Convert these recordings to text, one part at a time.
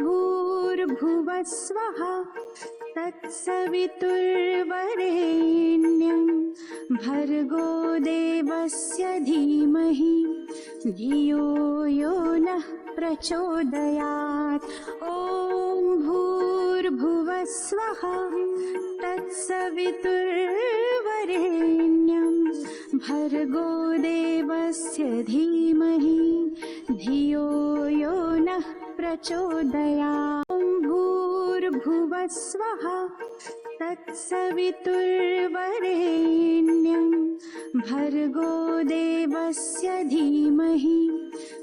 भूर्भुवः स्वः तत्सवितुर्वरेण्यं भर्गो देवस्य धीमहि धियो यो नः प्रचोदयात्। ॐ भूर्भुवः स्वः तत्सवितुर्वरेण्यं भर्गो देवस्य धीमहि धियो यो नः प्रचोदयात्। ॐ भूर्भुवः स्वः तत्सवितुर्वरेण्यं भर्गो देवस्य धीमहि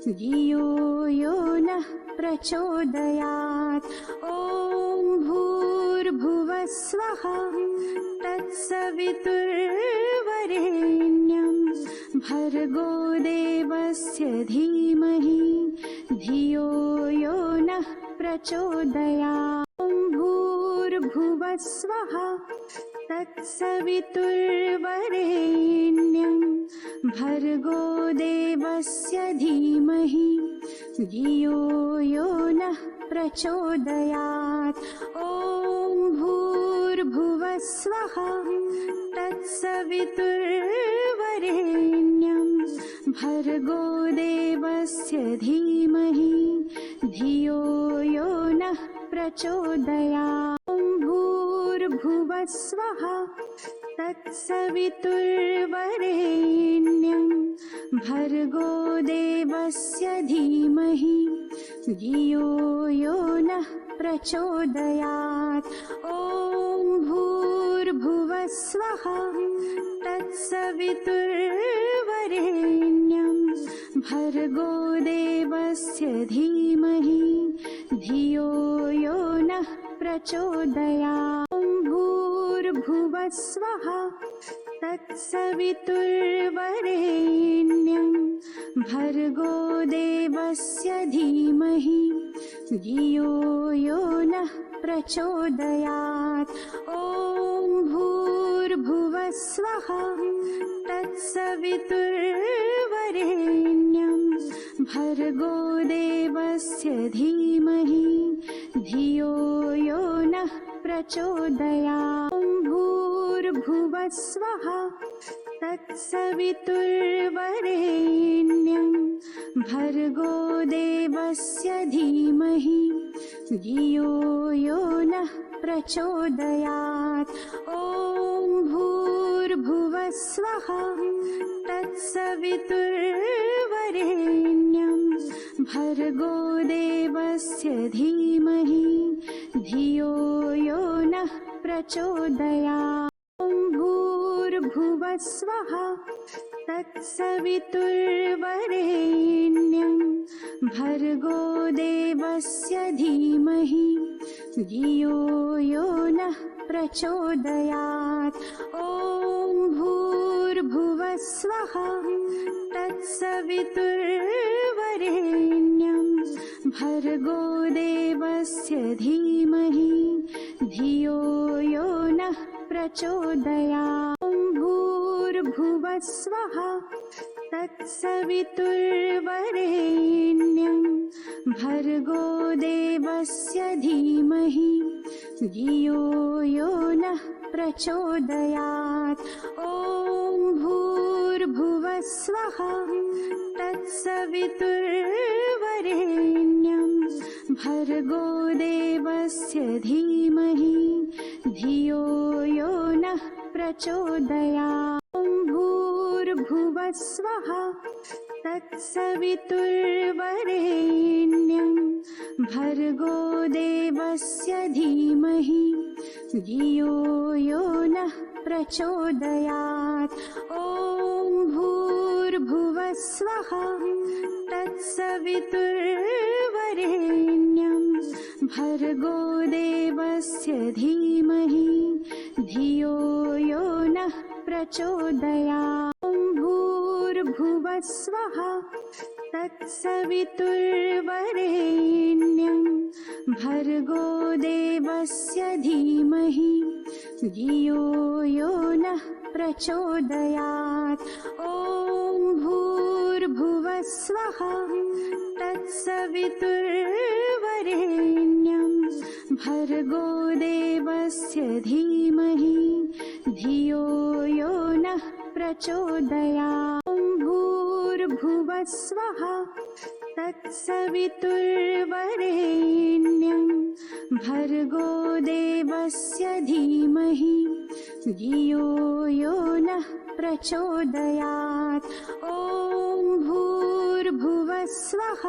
धियो यो नः प्रचोदयात्। ॐ भूर्भुवः स्वः तत्सवितुर्वरेण्यं भर्गो देवस्य धीमहि धियो यो नः प्रचोदयात्। ॐ भूर्भुवः स्वः तत्सवितुर्वरेण्यं भर्गो देवस्य धीमहि धियो यो नः प्रचोदयात्। ॐ भूर्भुवः स्वः तत्सवितुर्वरेण्यं भर्गो देवस्य धीमहि धियो यो नः प्रचोदयात्। ॐ भूर्भुवः स्वः तत्सवितुर्वरेण्यं भर्गो देवस्य धीमहि धियो यो नः प्रचोदयात्। ॐ भूर्भुवः स्वः तत्सवितुर्वरेण्यं भर्गो देवस्य धीमहि धियो यो नः प्रचोदयात्। ॐ भूर्भुवः स्वः तत्सवितुर्वरेण्यं भर्गो देवस्य धीमहि धियो यो नः प्रचोदयात्। ॐ भूर्भुवः स्वः तत्सवितुर्वरेण्यं भर्गो देवस्य धीमहि धियो यो नः प्रचोदयात्। ॐ भूर्भुवः स्वः तत्सवितुर्वरेण्यं भर्गो देवस्य धीमहि धियो यो नः प्रचोदयात्। ॐ भूर्भुवः स्वः तत्सवितुर्वरेण्यं भर्गो देवस्य धीमहि धियो यो नः प्रचोदयात्। ॐ भूर्भुवः स्वः तत्सवितुर्वरेण्यं भर्गो देवस्य धीमहि धियो यो नः प्रचोदयात्। ॐ भूर्भुवः स्वः तत्सवितुर्वरेण्यं भर्गो देवस्य धीमहि धियो यो नः प्रचोदयात्। ॐ भूर्भुवः स्वः तत्सवितुर्वरेण्यं भर्गो देवस्य धीमहि धियो यो नः प्रचोदयात्। ॐ भूर्भुवः स्वः तत्सवितुर्वरेण्यं भर्गो देवस्य धीमहि धियो यो नः प्रचोदयात्। ॐ भूर्भुवः स्वः तत्सवितुर्वरेण्यं भर्गो देवस्य धीमहि धियो यो नः प्रचोदयात्। ॐ भूर्भुवः स्वः तत्सवितुर्वरेण्यं भर्गो देवस्य धीमहि धियो यो नः प्रचोदयात्। ॐ भूर्भुवः स्वः तत्सवितुर्वरेण्यं भर्गो देवस्य धीमहि धियो यो नः प्रचोदयात्। ॐ भूर्भुवः स्वः तत्सवितुर्वरेण्यं भर्गो देवस्य धीमहि धियो यो नः प्रचोदयात्। ॐ भूर्भुवः स्वः तत्सवितुर्वरेण्यं भर्गो देवस्य धीमहि धियो यो नः प्रचोदयात्। ॐ भूर्भुवः स्वः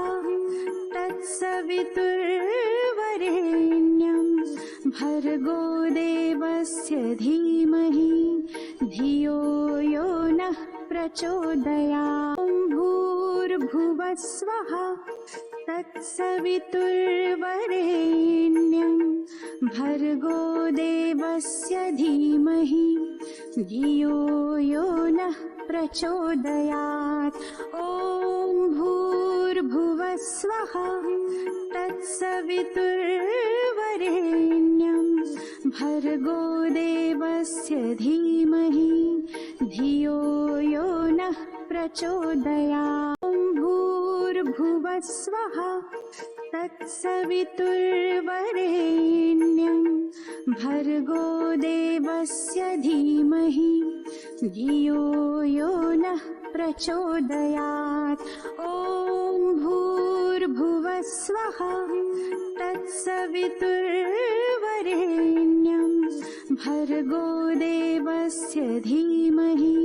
तत्सवितुर्वरेण्यं भर्गो देवस्य धीमहि धियो यो नः प्रचोदयात्। ॐ भूर्भुवः स्वः तत्सवितुर्वरेण्यं भर्गो देवस्य धीमहि धियो यो नः प्रचोदयात्। ॐ भूर्भुवः स्वः तत्सवितुर्वरेण्यं भर्गो देवस्य धीमहि धियो यो नः प्रचोदयात्। ॐ भूर्भुवः स्वः तत्सवितुर्वरेण्यं भर्गो देवस्य धीमहि धियो यो नः प्रचोदयात्। ॐ भूर्भुवः स्वः तत्सवितुर्वरेण्यं भर्गो देवस्य धीमहि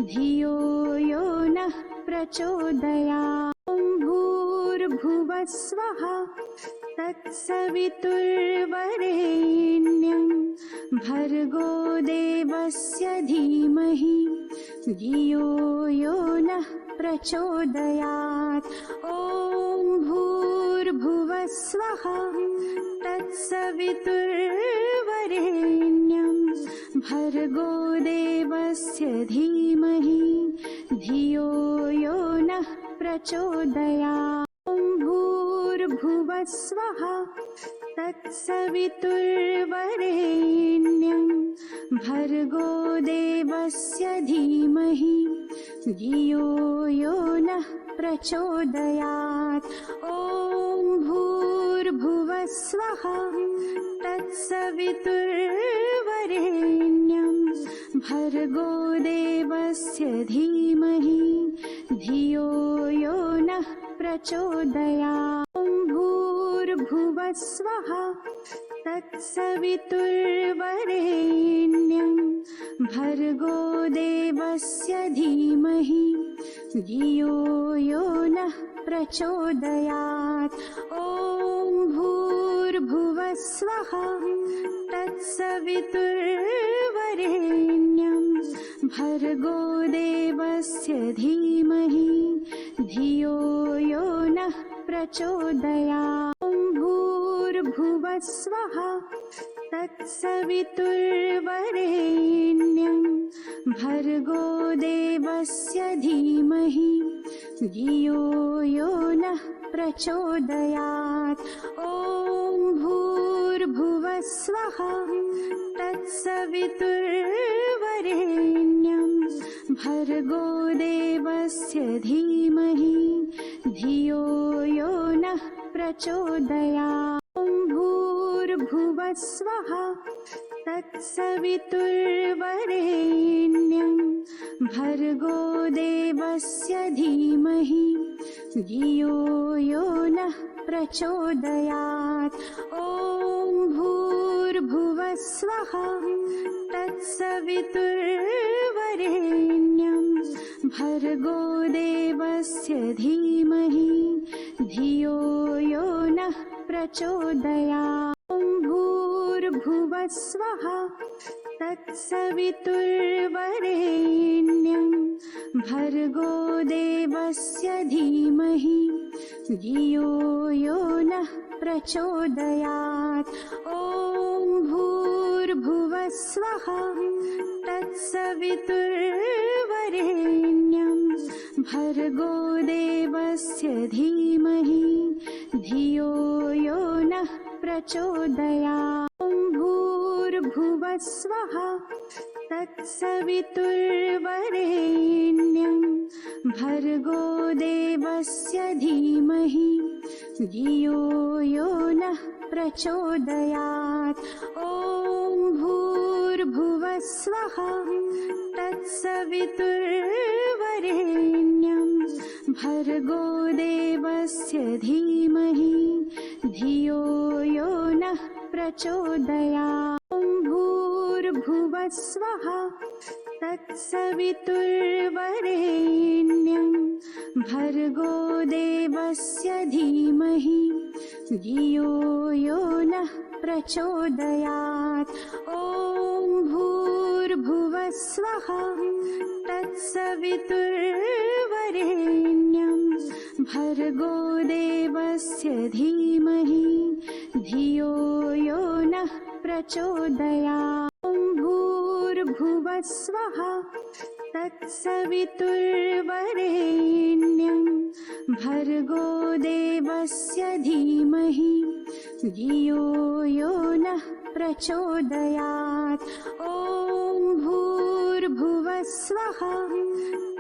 धियो यो नः प्रचोदयात्। ॐ भूर्भुवः स्वः तत्सवितुर्वरेण्यं भर्गो देवस्य धीमहि धियो यो नः प्रचोदयात्। ॐ भूर्भुवः स्वः तत्सवितुर्वरेण्यं भर्गो देवस्य धीमहि धियो यो नः प्रचोदयात्। ॐ भूर्भुवः स्वः तत्सवितुर्वरेण्यं भर्गो देवस्य धीमहि धियो यो नः प्रचोदयात्। ॐ भूर्भुवः स्वः तत्सवितुर्वरेण्यं भर्गो देवस्य धीमहि धियो यो नः प्रचोदयात्। ॐ भूर्भुवः स्वः तत्सवितुर्वरेण्यं भर्गो देवस्य धीमहि धियो यो नः प्रचोदयात्। ॐ भूर्भुवः स्वः तत्सवितुर्वरेण्यं भर्गो देवस्य धीमहि धियो यो नः प्रचोदयात्। ॐ भूर्भुवः स्वः तत्सवितुर्वरेण्यं भर्गो देवस्य धीमहि धियो यो नः प्रचोदयात्। ॐ भूर्भुवः स्वः तत्सवितुर्वरेण्यं भर्गो देवस्य धीमहि धियो यो नः प्रचोदयात्। ॐ भूर्भुवः स्वः तत्सवितुर्वरेण्यं भर्गो देवस्य धीमहि धियो यो नः प्रचोदयात्। ॐ भूर्भुवः स्वः तत्सवितुर्वरेण्यं भर्गो देवस्य धीमहि धियो यो नः प्रचोदयात्। ॐ भूर्भुवः स्वः तत्सवितुर्वरेण्यं भर्गो देवस्य धीमहि धियो यो नः प्रचोदयात्। ॐ भूर्भुवः स्वः तत्सवितुर्वरेण्यं भर्गो देवस्य धीमहि धियो यो नः प्रचोदयात्। ॐ भूर्भुवस्वः तत्सवितुर्वरेण्यं भर्गो देवस्य धीमहि धियो यो नः प्रचोदयात्। ॐ भूर्भुवस्वः तत्सवितुर्वरेण्यं भर्गो देवस्य धीमहि धियो यो नः प्रचोदयात्। ॐ भूर्भुवस्वः तत्सवितुर्वरेण्यं भर्गो देवस्य धीमहि धियो यो नः प्रचोदयात्। ॐ भूर्भुवस्वः तत्सवितुर्वरेण्यं भर्गो देवस्य धीमहि धियो यो नः प्रचोदयात्। ॐ भूर्भुवस्वः तत्सवितुर्वरेण्यं भर्गो देवस्य धीमहि धियो यो नः प्रचोदयात्। ॐ भूर्भुवस्वः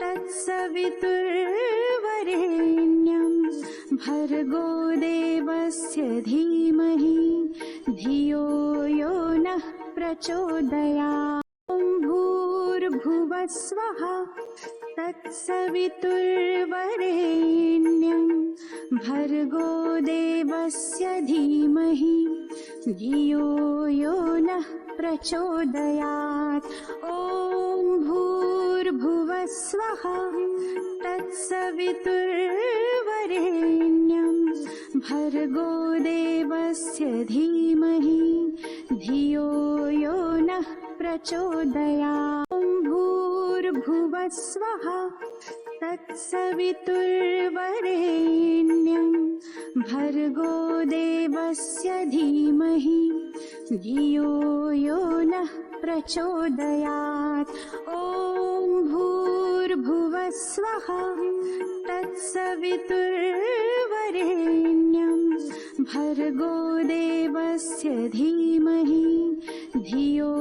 तत्सवितुर्वरेण्यं भर्गो देवस्य धीमहि धियो यो नः प्रचोदयात्। ॐ भूर्भुवस्वः तत्सवितुर्वरेण्यं भर्गो देवस्य धीमहि धियो यो नः प्रचोदयात्। ॐ भूर्भुवस्वः तत्सवितुर्वरेण्यं भर्गो देवस्य धीमहि धियो यो नः प्रचोदयात्। ॐ भूर्भुवस्वः तत्सवितुर्वरेण्यं भर्गो देवस्य धीमहि धियो यो नः प्रचोदयात्। ॐ भूर्भुवस्वः तत्सवितुर्वरेण्यं भर्गो देवस्य धीमहि धियो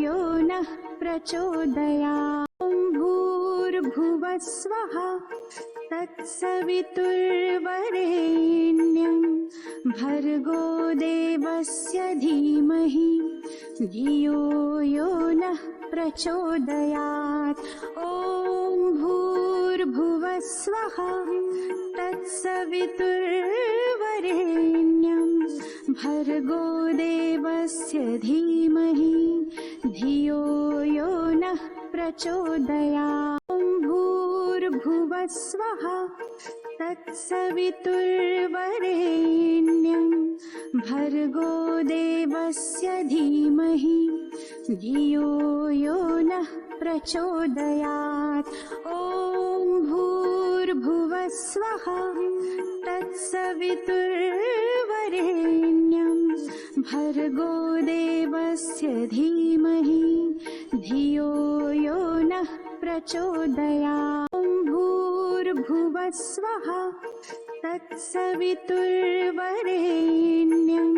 यो नः प्रचोदयात्। ॐ भूर्भुवस्वः तत्सवितुर्वरेण्यं भर्गो देवस्य धीमहि धियो यो नः प्रचोदयात्। ॐ भूर्भुवस्वः तत्सवितुर्वरेण्यं भर्गो देवस्य धीमहि धियो यो नः प्रचोदयात्। ॐ भूर्भुवस्वः तत्सवितुर्वरेण्यं भर्गो देवस्य धीमहि धियो यो नः प्रचोदयात्। ॐ भूर्भुवस्वः तत्सवितुर्वरेण्यं भर्गो देवस्य धीमहि धियो यो नः प्रचोदयात्। ॐ भूर्भुवस्वः तत्सवितुर्वरेण्यं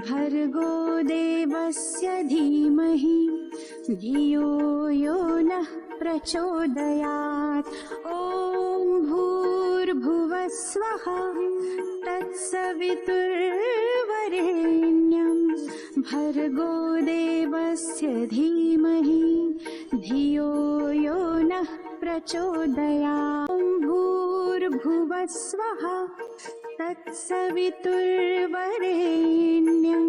भर्गो देवस्य धीमहि धियो यो नः प्रचोदयात्। ॐ भूर्भुवस्वः तत्सवितुर्वरेण्यं भर्गो देवस्य धीमहि धियो यो नः प्रचोदयात्। ॐ भूर्भुवस्वः तत्सवितुर्वरेण्यं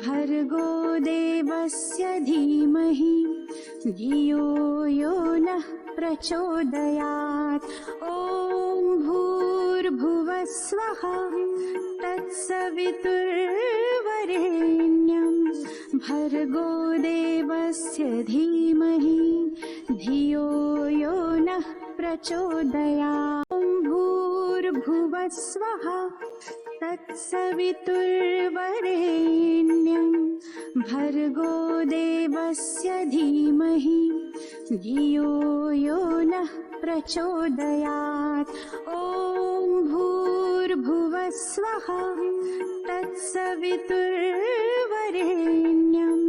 भर्गो देवस्य धीमहि धियो यो नः प्रचोदयात्। ॐ भूर्भुवस्वः तत्सवितुर्वरेण्यं भर्गो देवस्य धीमहि धियो यो नः प्रचोदयात्। ॐ भूर्भुवस्वः तत्सवितुर्वरेण्यं भर्गो देवस्य धीमहि धियो यो नः प्रचोदयात्। ॐ भूर्भुवस्वः तत्सवितुर्वरेण्यं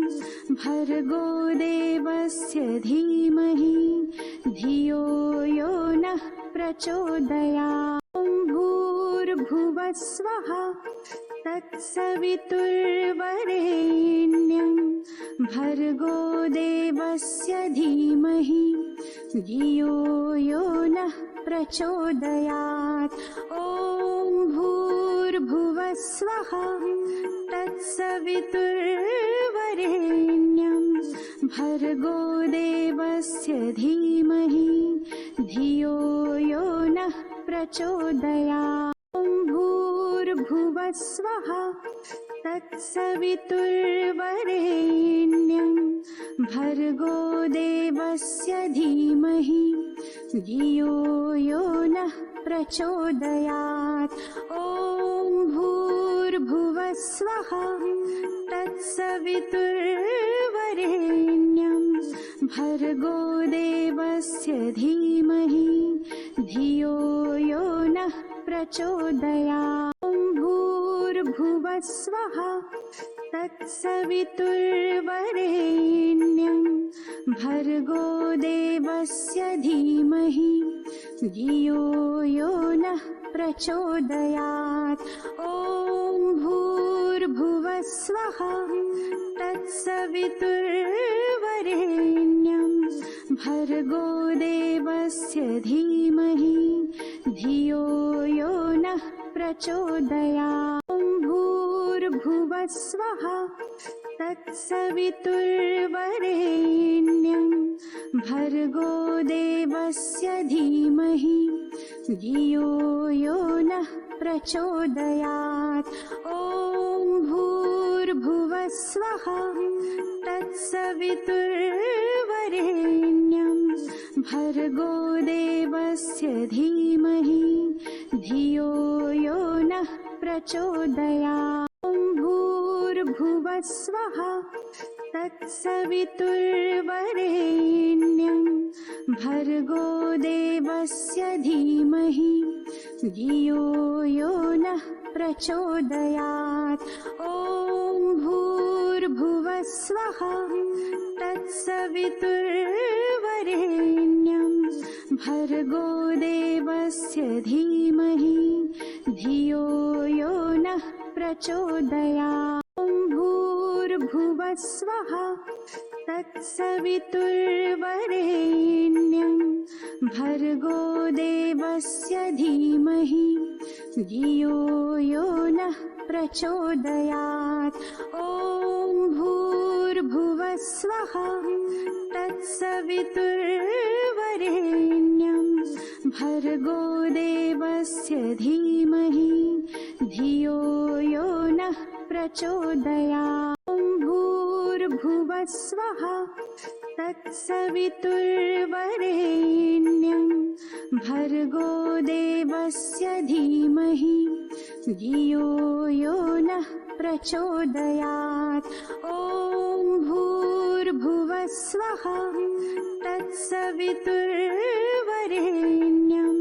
भर्गो देवस्य धीमहि धियो यो नः प्रचोदयात्। ॐ भूर्भुवः स्वः तत्सवितुर्वरेण्यं भर्गो देवस्य धीमहि धियो यो नः प्रचोदयात्। ॐ भूर्भुवः स्वः तत्सवितुर्वरेण्यं भर्गो देवस्य धीमहि धियो यो नः प्रचोदयात्। ॐ भूर्भुवः स्वः तत्सवितुर्वरेण्यं भर्गो देवस्य धीमहि धियो यो नः प्रचोदयात्। ॐ भूर्भुवः स्वः तत्सवितुर्वरेण्यं भर्गो देवस्य धीमहि धियो यो नः प्रचोदयात्। ॐ भूर्भुवः स्वः तत्सवितुर्वरेण्यं भर्गो देवस्य धीमहि धियो यो नः प्रचोदयात्। ॐ भूर्भुवः स्वः तत्सवितुर्वरेण्यं भर्गो देवस्य धीमहि धियो यो नः प्रचोदयात्। ॐ भूर्भुवः स्वः तत्सवितुर्वरेण्यं भर्गो देवस्य धीमहि धियो यो नः प्रचोदयात्। ॐ भूर्भुवः स्वः तत्सवितुर्वरेण्यं भर्गो देवस्य धीमहि धियो यो नः प्रचोदयात्। ॐ भूर्भुवः स्वः तत्सवितुर्वरेण्यं भर्गो देवस्य धीमहि धियो यो नः प्रचोदयात्। ॐ भूर्भुवः स्वः तत्सवितुर्वरेण्यं भर्गो देवस्य धीमहि धियो यो नः प्रचोदयात्। ॐ भूर्भुवः स्वः तत्सवितुर्वरेण्यं भर्गो देवस्य धीमहि धियो यो नः प्रचोदयात्। ॐ भूर्भुवः स्वः तत्सवितुर्वरेण्यं भर्गो देवस्य धीमहि धियो यो नः प्रचोदयात्। ॐ भूर्भुवः स्वः तत्सवितुर्वरेण्यं भर्गो देवस्य धीमहि धियो यो नः प्रचोदयात्। ॐ भूर्भुवः स्वः तत्सवितुर्वरेण्यं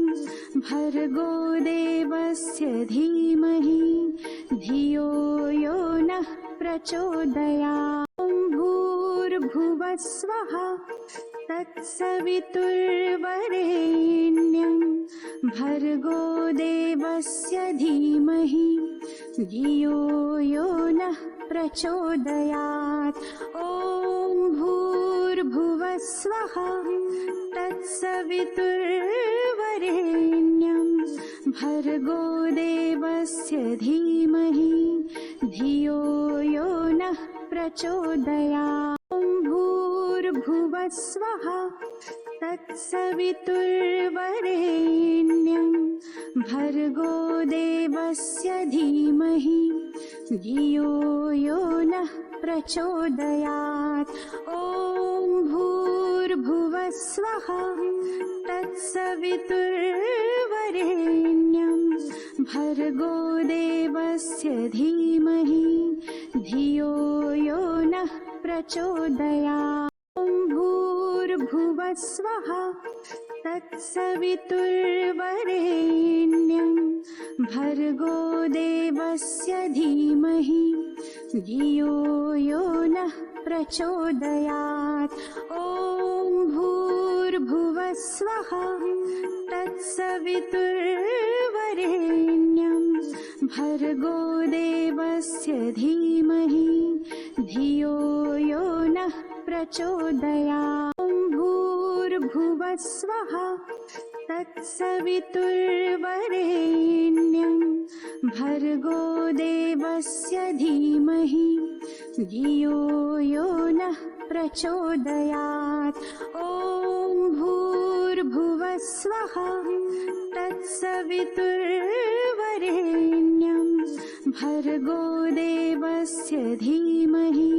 भर्गो देवस्य धीमहि धियो यो नः प्रचोदयात्। ॐ भूर्भुवः स्वः तत्सवितुर्वरेण्यं भर्गो देवस्य धीमहि धियो यो नः प्रचोदयात्। ॐ भूर्भुवः स्वः तत्सवितुर्वरेण्यं भर्गो देवस्य धीमहि धियो यो नः प्रचोदयात्। ॐ भूर्भुवः स्वः तत्सवितुर्वरेण्यं भर्गो देवस्य धीमहि धियो यो नः प्रचोदयात्। ॐ भूर्भुवः स्वः तत्सवितुर्वरेण्यं भर्गो देवस्य धीमहि धियो यो नः प्रचोदयात्। ॐ भूर्भुवः स्वः तत्सवितुर्वरेण्यं भर्गो देवस्य धीमहि धियो यो नः प्रचोदयात्। ॐ भूर्भुवः स्वः तत्सवितुर्वरेण्यं भर्गो देवस्य धीमहि धियो यो नः प्रचोदयात्। ॐ भूर्भुवः स्वः तत्सवितुर्वरेण्यं भर्गो देवस्य धीमहि धियो यो नः प्रचोदयात्। ॐ भूर्भुवः स्वः तत्सवितुर्वरेण्यं भर्गो देवस्य धीमहि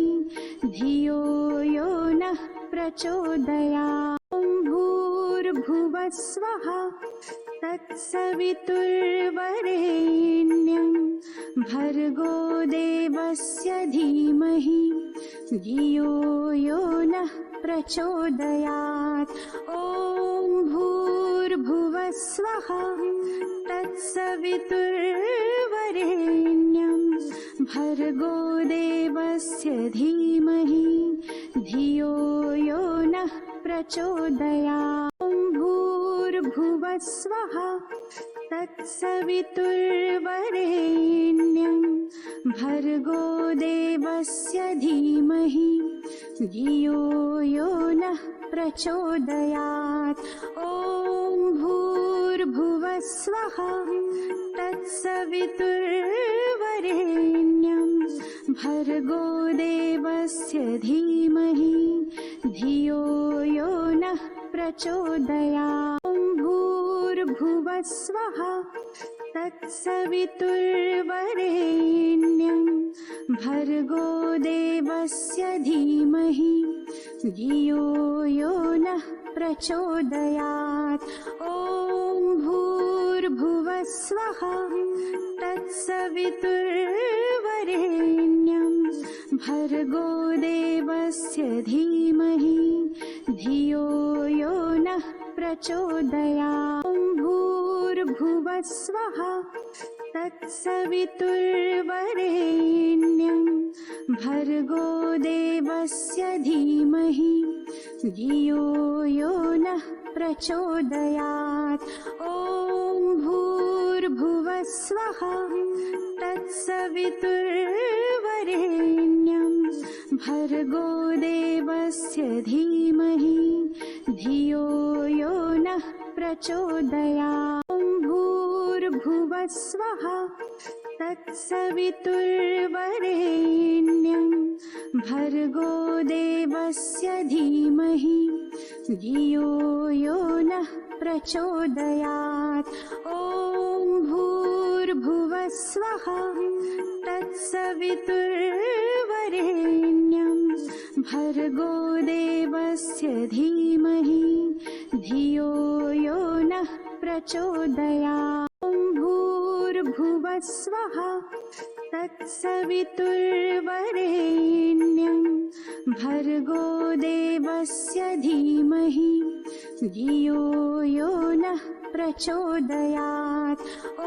धियो यो नः प्रचोदयात्। ॐ भूर्भुवः स्वः तत्सवितुर्वरेण्यं भर्गो देवस्य धीमहि धियो यो नः प्रचोदयात्। ॐ भूर्भुवः स्वः तत्सवितुर्वरेण्यं भर्गो देवस्य धीमहि धियो यो नः प्रचोदयात्। ॐ भूर्भुवः स्वः तत्सवितुर्वरेण्यं भर्गो देवस्य धीमहि धियो यो नः प्रचोदयात्। ॐ भूर्भुवः स्वः तत्सवितुर्वरेण्यं भर्गो देवस्य धीमहि धियो यो नः प्रचोदयात्। ॐ भूर्भुवः स्वः तत्सवितुर्वरेण्यं भर्गो देवस्य धीमहि धियो यो नः प्रचोदयात्। ॐ भूर्भुवः स्वः तत्सवितुर्वरेण्यं भर्गो देवस्य धीमहि धियो यो नः प्रचोदयात्। ॐ भूर्भुवः स्वः तत्सवितुर्वरेण्यं भर्गो देवस्य धीमहि धियो यो नः प्रचोदयात्। ॐ भूर्भुवः स्वः तत्सवितुर्वरेण्यं भर्गो देवस्य धीमहि धियो यो नः प्रचोदयात्। ॐ भूर्भुवः स्वः तत्सवितुर्वरेण्यं भर्गो देवस्य धीमहि धियो यो नः प्रचोदयात्। ॐ भूर्भुवः स्वः तत्सवितुर्वरेण्यं भर्गो देवस्य धीमहि धियो यो नः प्रचोदयात्। ॐ भूर्भुवः स्वः तत्सवितुर्वरेण्यं भर्गो देवस्य धीमहि धियो यो नः प्रचोदयात्। ॐ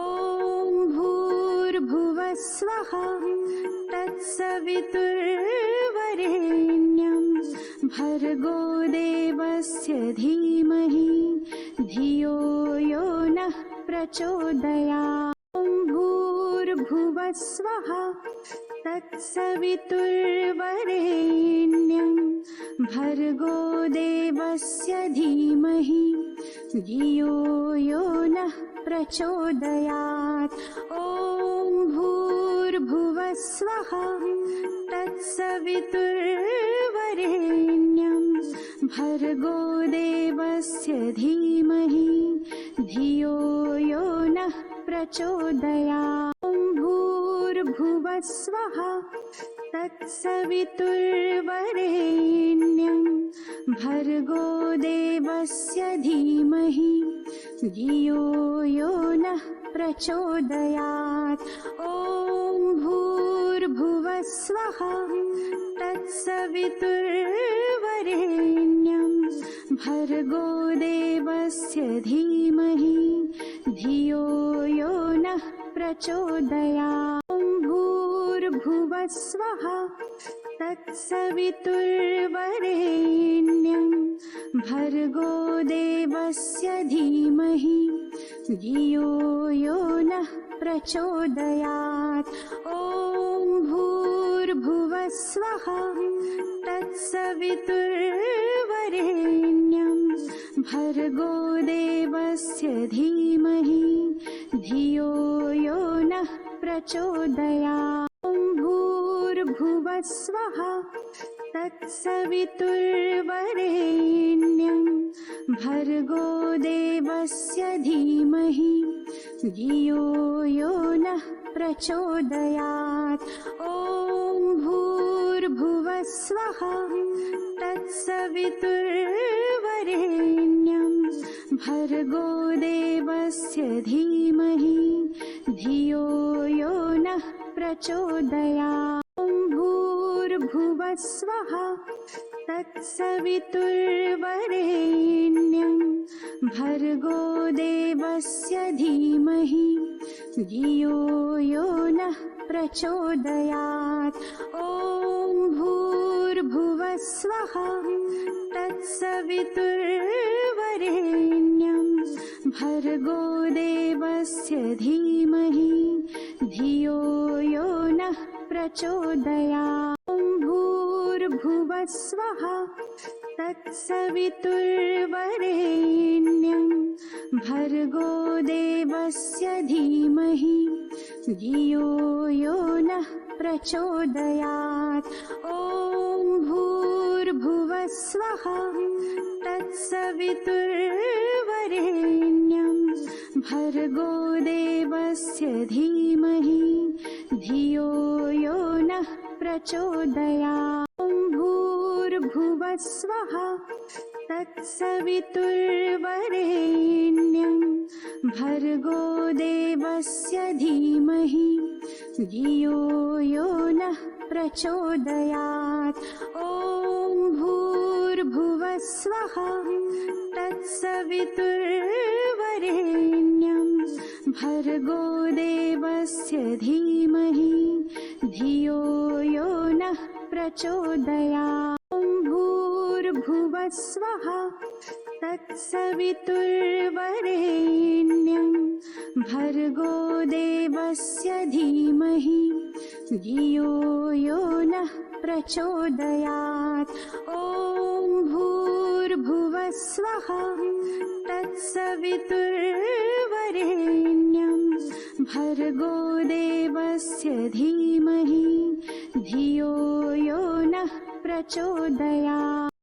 भूर्भुवः स्वः तत्सवितुर्वरेण्यं भर्गो देवस्य धीमहि धियो यो नः प्रचोदयात्। ॐ भूर्भुवः स्वः तत्सवितुर्वरेण्यं भर्गो देवस्य धीमहि धियो यो नः प्रचोदयात्। ॐ भूर्भुवः स्वः तत्सवितुर्वरेण्यं भर्गो देवस्य धीमहि धियो यो नः प्रचोदयात्। ॐ भूर्भुवः स्वः तत्सवितुर्वरेण्यं भर्गो देवस्य धीमहि धियो यो नः प्रचोदयात्। ॐ भूर्भुवः स्वः तत्सवितुर्वरेण्यं भर्गो देवस्य धीमहि धियो यो नः प्रचोदयात्। ॐ भूर्भुवस्वः तत्सवितुर्वरेण्यं भर्गो देवस्य धीमहि धियो यो नः प्रचोदयात्। ॐ भूर्भुवस्वः तत्सवितुर्वरेण्यं भर्गो देवस्य धीमहि धियो यो नः प्रचोदयात्। ॐ भूर्भुवस्वः तत्सवितुर्वरेण्यं भर्गो देवस्य धीमहि धियो यो नः प्रचोदयात्। ॐ भूर्भुवस्वः तत्सवितुर्वरेण्यं भर्गो देवस्य धीमहि धियो यो नः प्रचोदयात्। ॐ भूर्भुवस्वः तत्सवितुर्वरेण्यं भर्गो देवस्य धीमहि धियो यो नः प्रचोदयात्। ॐ भूर्भुवस्वः तत्सवितुर्वरेण्यं भर्गो देवस्य धीमहि धियो यो नः प्रचोदयात्। ॐ भूर्भुवस्वः तत्सवितुर्वरेण्यं भर्गो देवस्य धीमहि धियो यो नः प्रचोदयात्। ॐ भूर्भुवस्वः तत्सवितुर्वरेण्यं भर्गो देवस्य धीमहि धियो यो नः प्रचोदयात्। ॐ भूर्भुवस्वः तत्सवितुर्वरेण्यं भर्गो देवस्य धीमहि धियो यो नः प्रचोदयात्। ॐ भूर्भुवस्वः तत्सवितुर्वरेण्यं भर्गो देवस्य धीमहि धियो यो नः प्रचोदयात्। ॐ भूर्भुवस्वः तत्सवितुर्वरेण्यं भर्गो देवस्य धीमहि धियो यो नः प्रचोदयात्। ॐ भूर्भुवस्वः तत्सवितुर्वरेण्यं भर्गो देवस्य धीमहि धियो यो नः प्रचोदयात्।